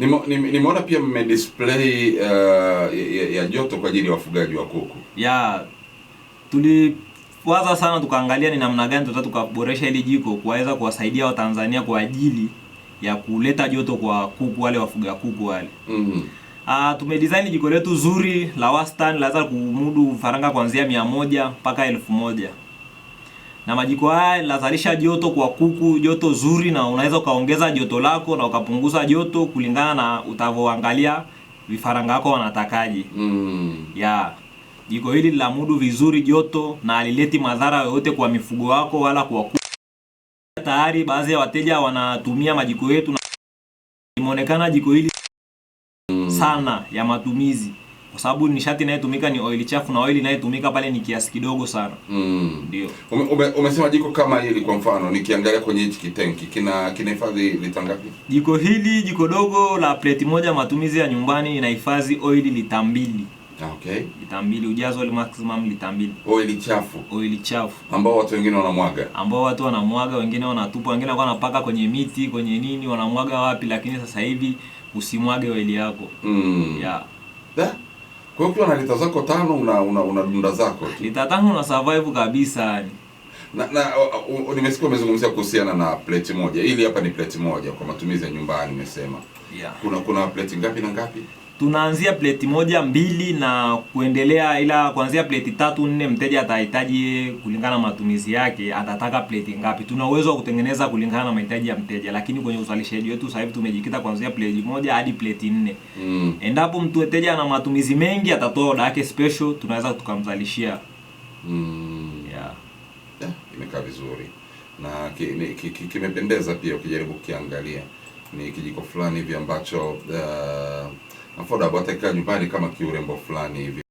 Nimeona pia display ya joto kwa ajili ya wafugaji wa kuku. Ya tuliwaza sana tukaangalia ni namna gani tukaboresha hili jiko kuweza kuwasaidia Watanzania kwa ajili ya kuleta joto kwa kuku wale wafuga kuku wale. Tumedesign jiko letu zuri la wastani laweza kumudu faranga kuanzia 100 mpaka 1000. Na majiko haya lazalisha joto kwa kuku, joto zuri, na unaweza ukaongeza joto lako na ukapunguza joto kulingana na utavoangalia vifaranga wako wanatakaje. Ya jiko hili la mudu vizuri joto na alileti madhara yoyote kwa mifugo wako wala kwa kuku. Tayari baadhi ya wateja wanatumia majiko yetu na imeonekana jiko hili sana ya matumizi, kwa sababu nishati inayotumika ni oil chafu na oil inayotumika pale ni kiasi kidogo sana. Ndio. Umesema jiko kama hili kwa mfano nikiangalia kwenye hichi kitenki kinahifadhi lita ngapi? Jiko hili jiko dogo la plate moja matumizi ya nyumbani inahifadhi oil lita 2. Okay. Lita 2, ujazo ile maximum lita 2. Oil chafu. Oil chafu. Ambao watu wengine wanamwaga. Wengine wanatupa, wengine wanapaka kwenye miti, kwenye nini, wanamwaga wapi, lakini sasa hivi usimwage oil yako. Yeah. Kwa hiyo na lita zako 5 una dunda zako tu. Lita 5 una survive kabisa yani. Nimesikia umezungumzia kuhusiana na plate moja. Hili hapa ni plate moja kwa matumizi ya nyumbani nimesema. Yeah. Kuna plate ngapi na ngapi? Tunaanzia plate 1, 2 na kuendelea, ila kuanzia plate 3, 4 mteja atahitaji kulingana na matumizi yake atataka plate ngapi. Tuna uwezo wa kutengeneza kulingana na mahitaji ya mteja, lakini kwenye uzalishaji wetu sasa hivi tumejikita kuanzia plate 1 hadi plate 4. Endapo mteja ana matumizi mengi atatoa order yake special, tunaweza tukamzalishia. Yeah. Imekaa vizuri. Na kimependeza pia ukijaribu kukiangalia. Ni kijiko fulani hivi ambacho affordable, hata nyumbani kama kiurembo fulani hivi.